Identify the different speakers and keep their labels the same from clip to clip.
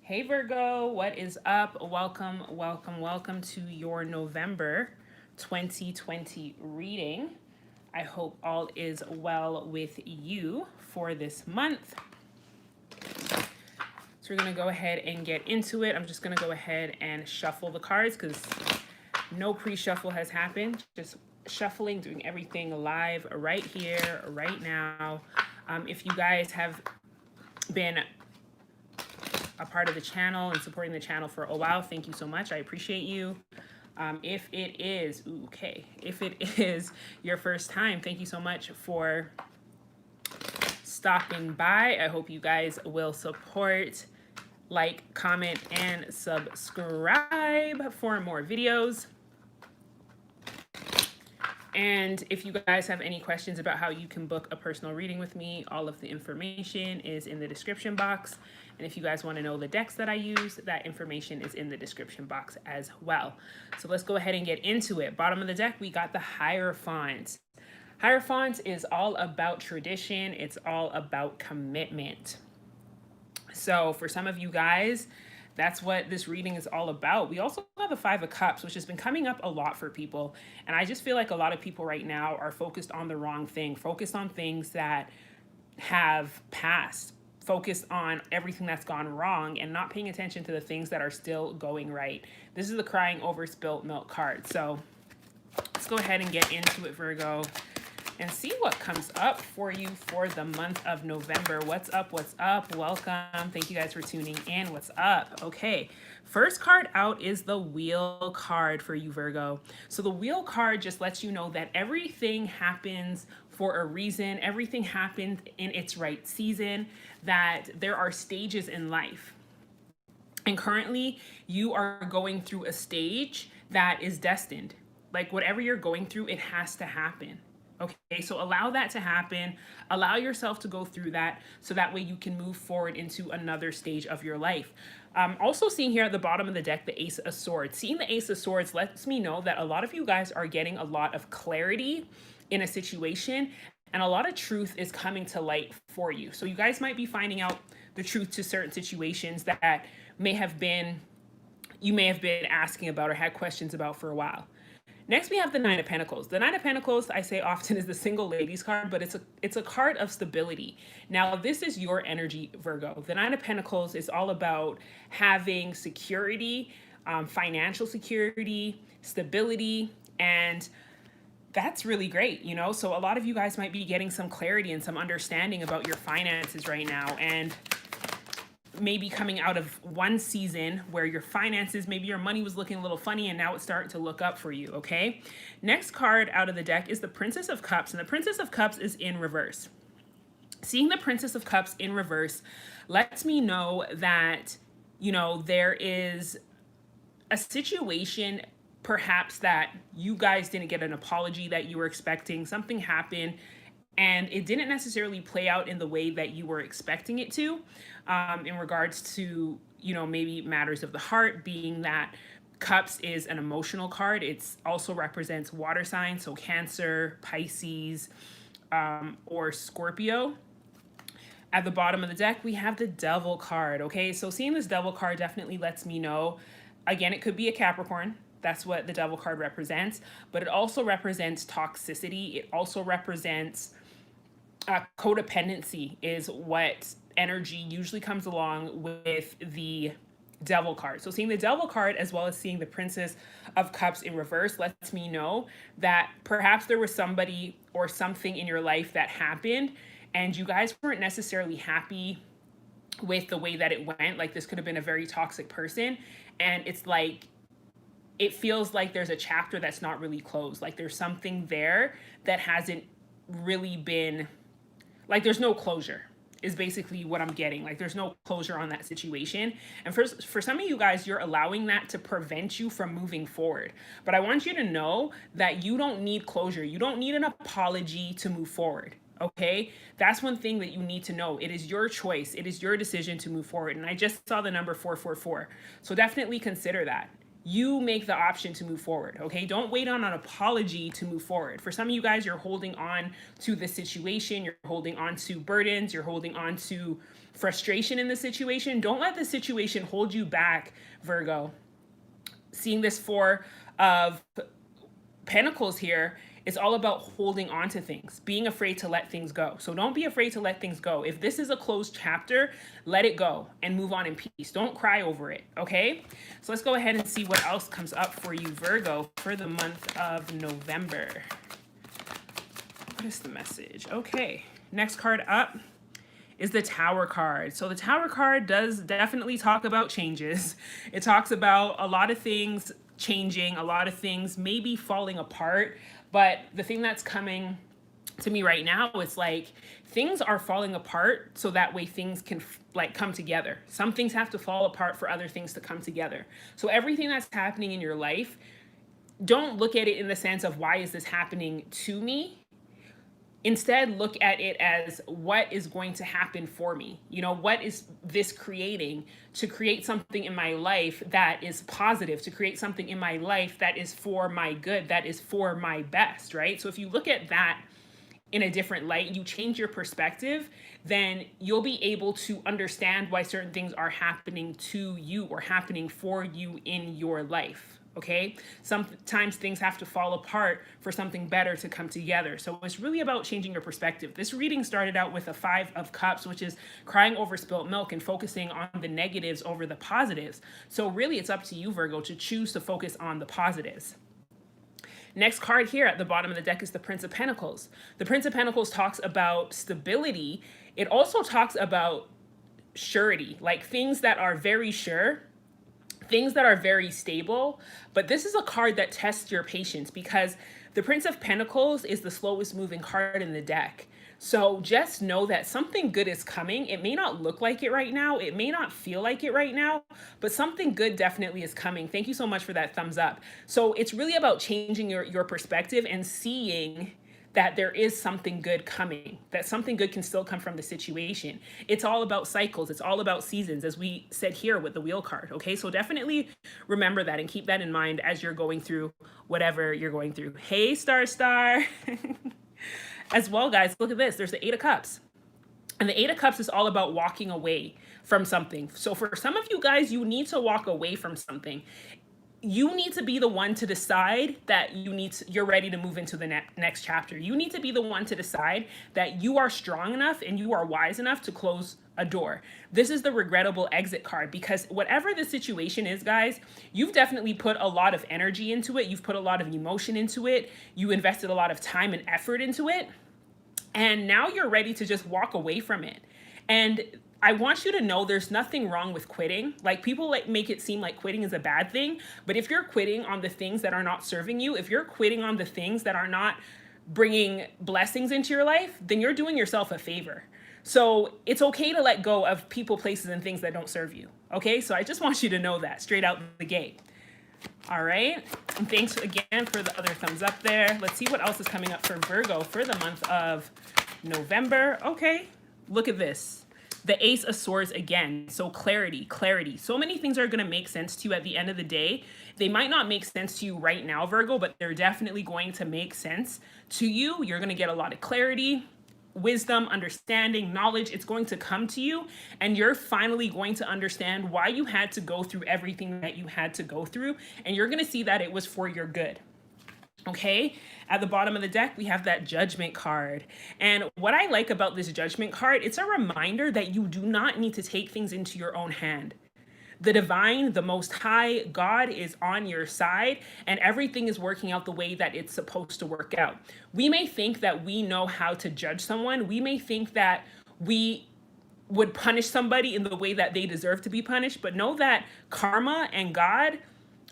Speaker 1: Hey Virgo, what is up? Welcome to your November 2020 reading. I hope all is well with you for this month. So we're going to go ahead and get into it. I'm just going to go ahead and shuffle the cards because no pre-shuffle has happened. Just shuffling, doing everything live right here, right now. If you guys have been a part of the channel and supporting the channel for a while, thank you so much. I appreciate you. If it is your first time, thank you so much for stopping by. I hope you guys will support, like, comment, and subscribe for more videos. And if you guys have any questions about how you can book a personal reading with me, all of the information is in the description box. And if you guys want to know the decks that I use, that information is in the description box as well. So let's go ahead and get into it. Bottom of the deck, we got the Hierophant. Hierophant is all about tradition. It's all about commitment. So for some of you guys, that's what this reading is all about. We also have the Five of Cups, which has been coming up a lot for people. And I just feel like a lot of people right now are focused on the wrong thing, focused on things that have passed, focused on everything that's gone wrong and not paying attention to the things that are still going right. This is the crying over spilt milk card. So let's go ahead and get into it, Virgo, and see what comes up for you for the month of November. What's up? What's up? Welcome. Thank you guys for tuning in. What's up? Okay. First card out is the Wheel card for you, Virgo. So the Wheel card just lets you know that everything happens for a reason. Everything happens in its right season, that there are stages in life. And currently you are going through a stage that is destined. Like whatever you're going through, it has to happen. Okay, so allow that to happen. Allow yourself to go through that so that way you can move forward into another stage of your life. Also seeing here at the bottom of the deck, the Ace of Swords. Seeing the Ace of Swords lets me know that a lot of you guys are getting a lot of clarity in a situation and a lot of truth is coming to light for you. So you guys might be finding out the truth to certain situations that you may have been asking about or had questions about for a while. Next, we have the Nine of Pentacles. The Nine of Pentacles, I say often, is the single ladies card, but it's a card of stability. Now, this is your energy, Virgo. The Nine of Pentacles is all about having security, financial security, stability, and that's really great, you know? So a lot of you guys might be getting some clarity and some understanding about your finances right now, and maybe coming out of one season where your finances, maybe your money was looking a little funny and now it's starting to look up for you, okay? Next card out of the deck is the Princess of Cups, and the Princess of Cups is in reverse. Seeing the Princess of Cups in reverse lets me know that, you know, there is a situation perhaps that you guys didn't get an apology that you were expecting. Something happened and it didn't necessarily play out in the way that you were expecting it to, in regards to, you know, maybe matters of the heart, being that Cups is an emotional card. It's also represents water signs, so Cancer, Pisces, or Scorpio. At the bottom of the deck, we have the Devil card, okay? So seeing this Devil card definitely lets me know, again, it could be a Capricorn. That's what the Devil card represents, but it also represents toxicity. It also represents codependency is what energy usually comes along with the Devil card. So seeing the Devil card as well as seeing the Princess of Cups in reverse lets me know that perhaps there was somebody or something in your life that happened and you guys weren't necessarily happy with the way that it went. Like this could have been a very toxic person, and it's like it feels like there's a chapter that's not really closed. Like there's something there that hasn't really been, like there's no closure is basically what I'm getting. Like there's no closure on that situation. And for some of you guys, you're allowing that to prevent you from moving forward. But I want you to know that you don't need closure. You don't need an apology to move forward. Okay, that's one thing that you need to know. It is your choice. It is your decision to move forward. And I just saw the number 444. So definitely consider that. you make the option to move forward, okay? Don't wait on an apology to move forward. For some of you guys, you're holding on to the situation, you're holding on to burdens, you're holding on to frustration in the situation. Don't let the situation hold you back, Virgo. Seeing this Four of Pentacles here, it's all about holding on to things, being afraid to let things go. So don't be afraid to let things go. If this is a closed chapter, let it go and move on in peace. Don't cry over it, okay? So let's go ahead and see what else comes up for you, Virgo, for the month of November. What is the message? Okay, next card up is the Tower card. So the Tower card does definitely talk about changes. It talks about a lot of things changing, a lot of things maybe falling apart. But the thing that's coming to me right now is like things are falling apart so that way things can like come together. Some things have to fall apart for other things to come together. So everything that's happening in your life, don't look at it in the sense of why is this happening to me? Instead, look at it as what is going to happen for me. You know, what is this creating to create something in my life that is positive, to create something in my life that is for my good, that is for my best, right? So if you look at that in a different light, you change your perspective, then you'll be able to understand why certain things are happening to you or happening for you in your life. Okay, sometimes things have to fall apart for something better to come together. So it's really about changing your perspective. This reading started out with a Five of Cups, which is crying over spilt milk and focusing on the negatives over the positives. So really it's up to you, Virgo, to choose to focus on the positives. Next card here at the bottom of the deck is the Prince of Pentacles. The Prince of Pentacles talks about stability. It also talks about surety, like things that are very sure, things that are very stable. But this is a card that tests your patience because the Prince of Pentacles is the slowest moving card in the deck. So just know that something good is coming. It may not look like it right now. It may not feel like it right now, but something good definitely is coming. Thank you so much for that thumbs up. So it's really about changing your perspective and seeing that there is something good coming, that something good can still come from the situation. It's all about cycles. It's all about seasons, as we said here with the wheel card. Okay, so definitely remember that and keep that in mind as you're going through whatever you're going through. Hey, Star. As well, guys, look at this. There's the Eight of Cups. And the Eight of Cups is all about walking away from something. So for some of you guys, you need to walk away from something. You need to be the one to decide that you're ready to move into the next chapter. You need to be the one to decide that you are strong enough and you are wise enough to close a door. This is the regrettable exit card because whatever the situation is, guys, you've definitely put a lot of energy into it. You've put a lot of emotion into it. You invested a lot of time and effort into it. And now you're ready to just walk away from it. And I want you to know there's nothing wrong with quitting. Like people make it seem like quitting is a bad thing. But if you're quitting on the things that are not serving you, if you're quitting on the things that are not bringing blessings into your life, then you're doing yourself a favor. So it's okay to let go of people, places, and things that don't serve you. Okay, so I just want you to know that straight out the gate. All right, and thanks again for the other thumbs up there. Let's see what else is coming up for Virgo for the month of November. Okay, look at this. The Ace of Swords again. So clarity. So many things are going to make sense to you at the end of the day. They might not make sense to you right now, Virgo, but they're definitely going to make sense to you. You're going to get a lot of clarity, wisdom, understanding, knowledge. It's going to come to you, and you're finally going to understand why you had to go through everything that you had to go through, and you're going to see that it was for your good. Okay, at the bottom of the deck, we have that Judgment card. And what I like about this Judgment card, it's a reminder that you do not need to take things into your own hand. The divine, the most high, God is on your side, and everything is working out the way that it's supposed to work out. We may think that we know how to judge someone. We may think that we would punish somebody in the way that they deserve to be punished, but know that karma and God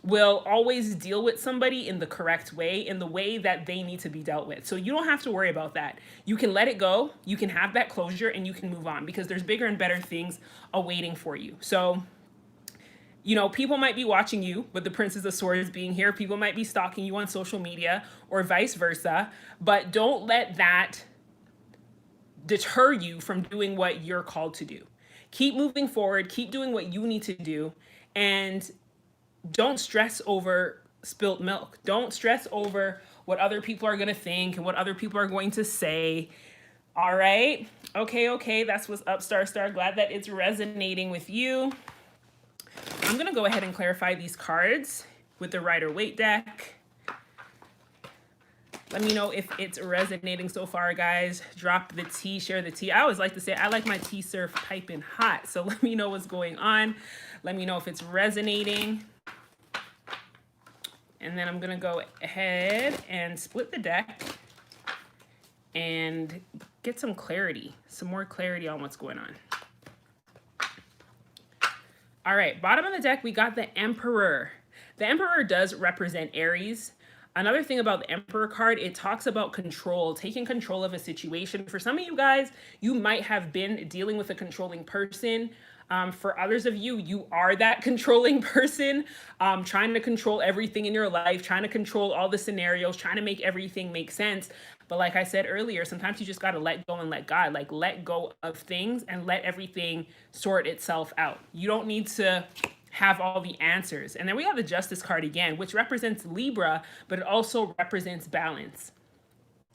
Speaker 1: will always deal with somebody in the correct way, in the way that they need to be dealt with. So you don't have to worry about that. You can let it go, you can have that closure, and you can move on because there's bigger and better things awaiting for you. So, you know, people might be watching you with the Princess of Swords being here. People might be stalking you on social media or vice versa, but don't let that deter you from doing what you're called to do. Keep moving forward, keep doing what you need to do, and don't stress over spilt milk. Don't stress over what other people are going to think and what other people are going to say. All right. Okay. That's what's up, Star. Glad that it's resonating with you. I'm going to go ahead and clarify these cards with the Rider-Waite deck. Let me know if it's resonating so far, guys. Drop the tea, share the tea. I always like to say I like my tea served piping hot. So let me know what's going on. Let me know if it's resonating. And then I'm going to go ahead and split the deck and get some clarity, some more clarity on what's going on. All right, bottom of the deck, we got the Emperor. The Emperor does represent Aries. Another thing about the Emperor card, it talks about control, taking control of a situation. For some of you guys, you might have been dealing with a controlling person. For others of you, you are that controlling person, trying to control everything in your life, trying to control all the scenarios, trying to make everything make sense. But like I said earlier, sometimes you just got to let go and let God, like let go of things and let everything sort itself out. You don't need to have all the answers. And then we have the Justice card again, which represents Libra, but it also represents balance.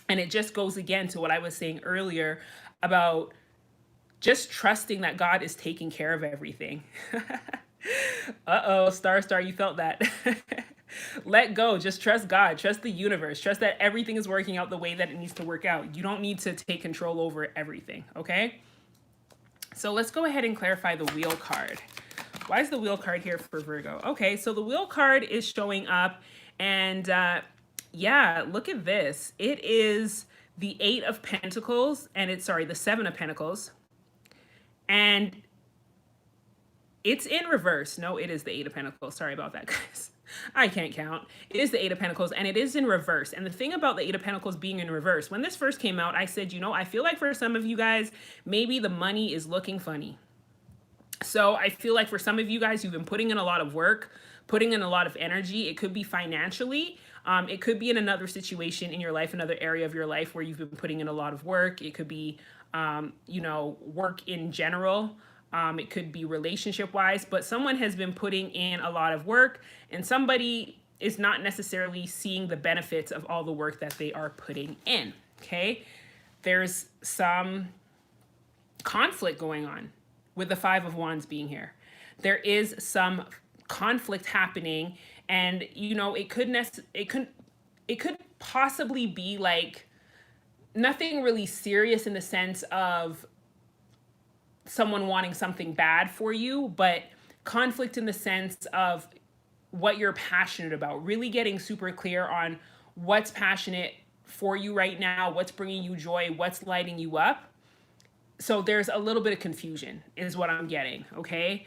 Speaker 1: And it just goes again to what I was saying earlier about just trusting that God is taking care of everything. Uh-oh, Star, you felt that. Let go. Just trust God. Trust the universe. Trust that everything is working out the way that it needs to work out. You don't need to take control over everything, okay? So let's go ahead and clarify the Wheel card. Why is the Wheel card here for Virgo? Okay, so the Wheel card is showing up, and yeah, look at this. It is the Eight of Pentacles, and it's, sorry, the Seven of Pentacles. And it's in reverse. No, it is the Eight of Pentacles. Sorry about that, guys. I can't count. It is the Eight of Pentacles, and it is in reverse. And the thing about the Eight of Pentacles being in reverse, when this first came out, I said, you know, I feel like for some of you guys, maybe the money is looking funny. So I feel like for some of you guys, you've been putting in a lot of work, putting in a lot of energy. It could be financially. It could be in another situation in your life, another area of your life where you've been putting in a lot of work. It could be, you know, work in general. It could be relationship wise, but someone has been putting in a lot of work and somebody is not necessarily seeing the benefits of all the work that they are putting in. Okay. There's some conflict going on with the Five of Wands being here. There is some conflict happening, and you know, it could possibly be like nothing really serious in the sense of someone wanting something bad for you, but conflict in the sense of what you're passionate about, really getting super clear on what's passionate for you right now, what's bringing you joy, what's lighting you up. So there's a little bit of confusion is what I'm getting, okay?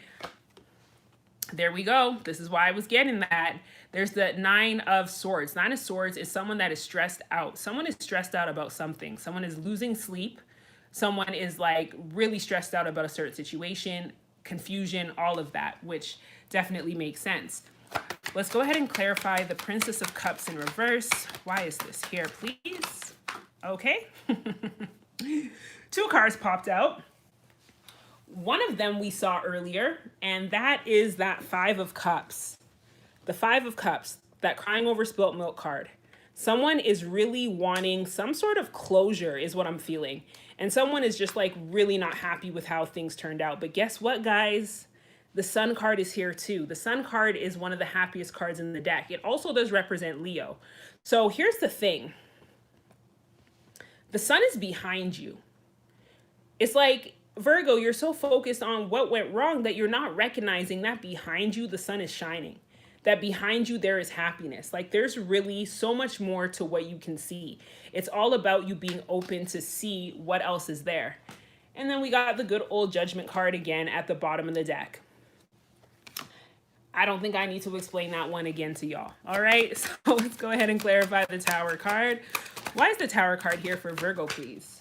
Speaker 1: There we go. This is why I was getting that. There's the Nine of Swords. Nine of Swords is someone that is stressed out. Someone is stressed out about something. Someone is losing sleep. Someone is like really stressed out about a certain situation, confusion, all of that, which definitely makes sense. Let's go ahead and clarify the Princess of Cups in reverse. Why is this here, please? Okay. Two cards popped out. One of them we saw earlier, and that is that Five of Cups. The Five of Cups, that crying over spilt milk card. Someone is really wanting some sort of closure is what I'm feeling. And someone is just like really not happy with how things turned out. But guess what, guys? The Sun card is here too. The Sun card is one of the happiest cards in the deck. It also does represent Leo. So here's the thing. The Sun is behind you. It's like, Virgo, you're so focused on what went wrong that you're not recognizing that behind you, the sun is shining. That behind you, there is happiness. Like there's really so much more to what you can see. It's all about you being open to see what else is there. And then we got the good old Judgment card again at the bottom of the deck. I don't think I need to explain that one again to y'all. All right, so let's go ahead and clarify the Tower card. Why is the Tower card here for Virgo, please?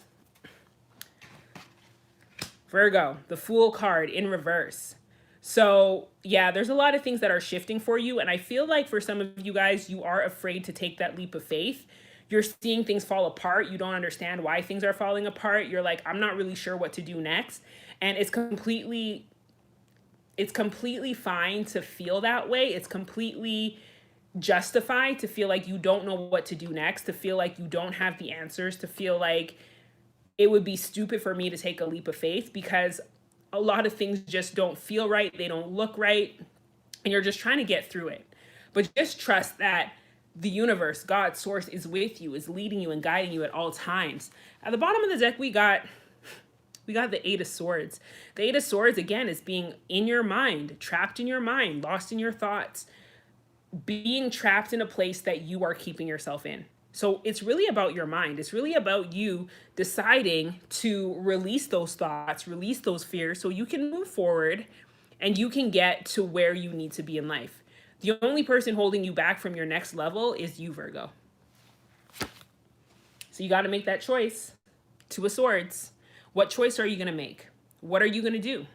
Speaker 1: Virgo, the Fool card in reverse. So yeah, there's a lot of things that are shifting for you. And I feel like for some of you guys, you are afraid to take that leap of faith. You're seeing things fall apart. You don't understand why things are falling apart. You're like, I'm not really sure what to do next. And it's completely It's completely fine to feel that way. It's completely justified to feel like you don't know what to do next, to feel like you don't have the answers, to feel like it would be stupid for me to take a leap of faith, because a lot of things just don't feel right. They don't look right. And you're just trying to get through it. But just trust that the universe, God, source, is with you, is leading you and guiding you at all times. At the bottom of the deck, we got the Eight of Swords. The Eight of Swords, again, is being in your mind, trapped in your mind, lost in your thoughts, being trapped in a place that you are keeping yourself in. So it's really about your mind. It's really about you deciding to release those thoughts, release those fears, so you can move forward and you can get to where you need to be in life. The only person holding you back from your next level is you, Virgo. So you got to make that choice. Two of Swords. What choice are you going to make? What are you going to do?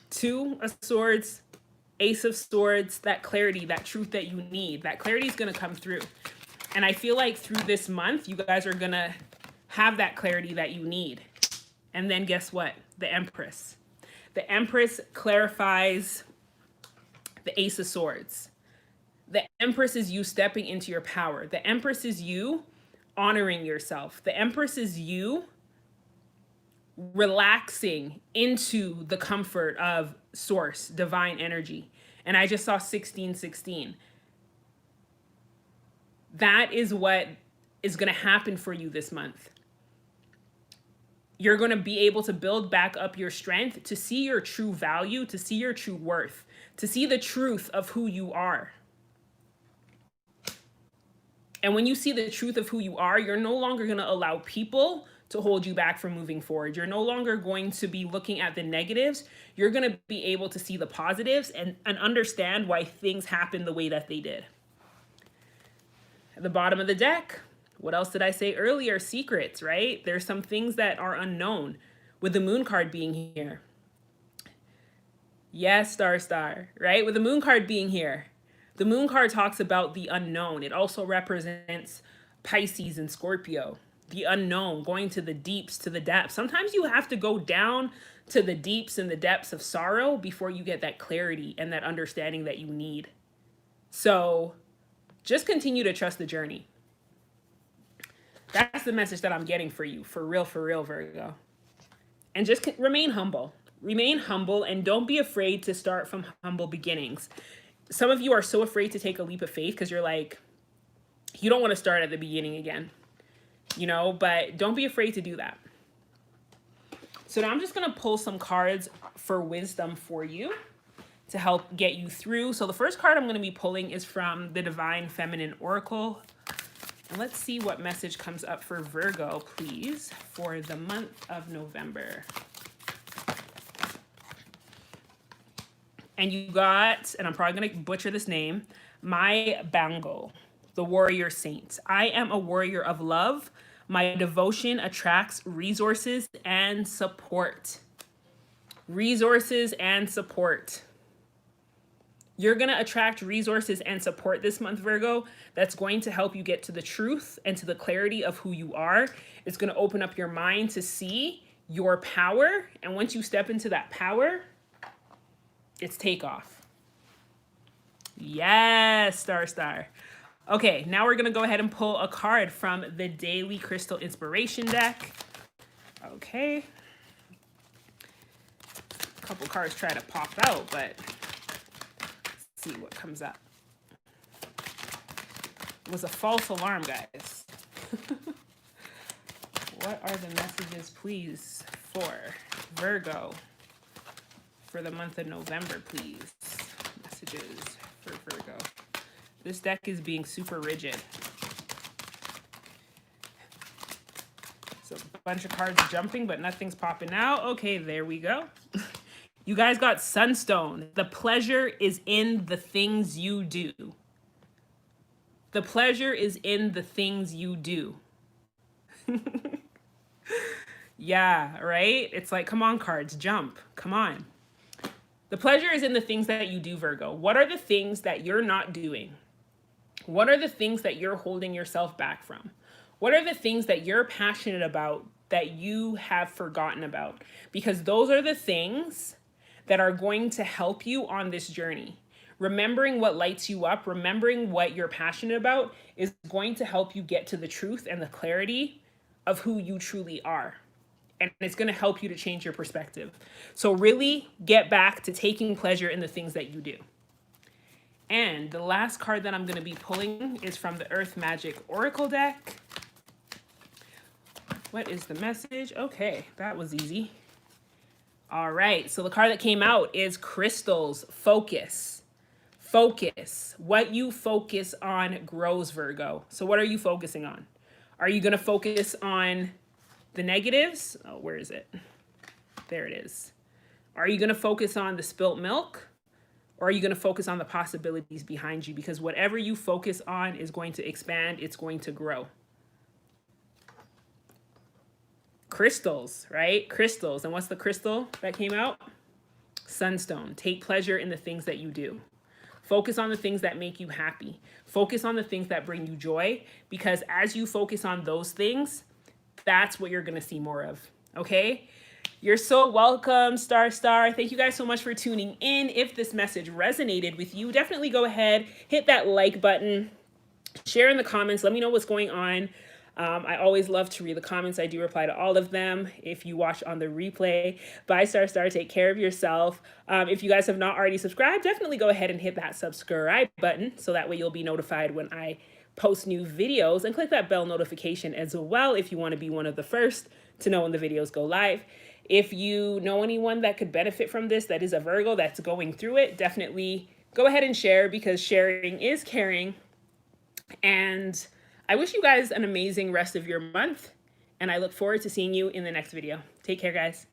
Speaker 1: Two of Swords, Ace of Swords, that clarity, that truth that you need. That clarity is going to come through. And I feel like through this month, you guys are going to have that clarity that you need. And then guess what? The Empress. The Empress clarifies the Ace of Swords. The Empress is you stepping into your power. The Empress is you honoring yourself. The Empress is you relaxing into the comfort of source, divine energy. And I just saw 1616. That is what is going to happen for you this month. You're going to be able to build back up your strength, to see your true value, to see your true worth, to see the truth of who you are. And when you see the truth of who you are, you're no longer going to allow people to hold you back from moving forward. You're no longer going to be looking at the negatives. You're going to be able to see the positives and understand why things happen the way that they did. At the bottom of the deck, what else did I say earlier? Secrets, right? There's some things that are unknown, with the Moon card being here. Yes, star, right? With the Moon card being here. The Moon card talks about the unknown. It also represents Pisces and Scorpio. The unknown, going to the deeps, to the depths. Sometimes you have to go down to the deeps and the depths of sorrow before you get that clarity and that understanding that you need. So just continue to trust the journey. That's the message that I'm getting for you. For real, Virgo. And just remain humble. Remain humble and don't be afraid to start from humble beginnings. Some of you are so afraid to take a leap of faith because you're like, you don't want to start at the beginning again. You know, but don't be afraid to do that. So now I'm just going to pull some cards for wisdom for you to help get you through. So the first card I'm going to be pulling is from the Divine Feminine Oracle. And let's see what message comes up for Virgo, please, for the month of November. And you got, and I'm probably going to butcher this name, Mai Bango, the Warrior Saint. I am a warrior of love. My devotion attracts resources and support. Resources and support. You're going to attract resources and support this month, Virgo. That's going to help you get to the truth and to the clarity of who you are. It's going to open up your mind to see your power. And once you step into that power, it's takeoff. Yes, star. Okay, now we're going to go ahead and pull a card from the Daily Crystal Inspiration deck. Okay. A couple cards try to pop out, but let's see what comes up. It was a false alarm, guys. What are the messages, please, for Virgo for the month of November, please? Messages for Virgo. This deck is being super rigid. So a bunch of cards jumping, but nothing's popping out. Okay, there we go. You guys got Sunstone. The pleasure is in the things you do. The pleasure is in the things you do. Yeah, right? It's like, come on, cards, jump. Come on. The pleasure is in the things that you do, Virgo. What are the things that you're not doing? What are the things that you're holding yourself back from? What are the things that you're passionate about that you have forgotten about? Because those are the things that are going to help you on this journey. Remembering what lights you up, remembering what you're passionate about is going to help you get to the truth and the clarity of who you truly are. And it's going to help you to change your perspective. So really get back to taking pleasure in the things that you do. And the last card that I'm going to be pulling is from the Earth Magic Oracle deck. What is the message? Okay, that was easy. All right, so the card that came out is Crystals. Focus. Focus. What you focus on grows, Virgo. So what are you focusing on? Are you going to focus on the negatives? Oh, where is it? There it is. Are you going to focus on the spilt milk? Or are you going to focus on the possibilities behind you? Because whatever you focus on is going to expand. It's going to grow. Crystals, right? Crystals. And what's the crystal that came out? Sunstone. Take pleasure in the things that you do. Focus on the things that make you happy. Focus on the things that bring you joy, because as you focus on those things, that's what you're going to see more of. Okay? You're so welcome, Star. Thank you guys so much for tuning in. If this message resonated with you, definitely go ahead, hit that like button, share in the comments. Let me know what's going on. I always love to read the comments. I do reply to all of them if you watch on the replay. Bye, Star. Take care of yourself. If you guys have not already subscribed, definitely go ahead and hit that subscribe button so that way you'll be notified when I post new videos, and click that bell notification as well if you want to be one of the first to know when the videos go live. If you know anyone that could benefit from this, that is a Virgo that's going through it, definitely go ahead and share, because sharing is caring. And I wish you guys an amazing rest of your month, and I look forward to seeing you in the next video. Take care, guys.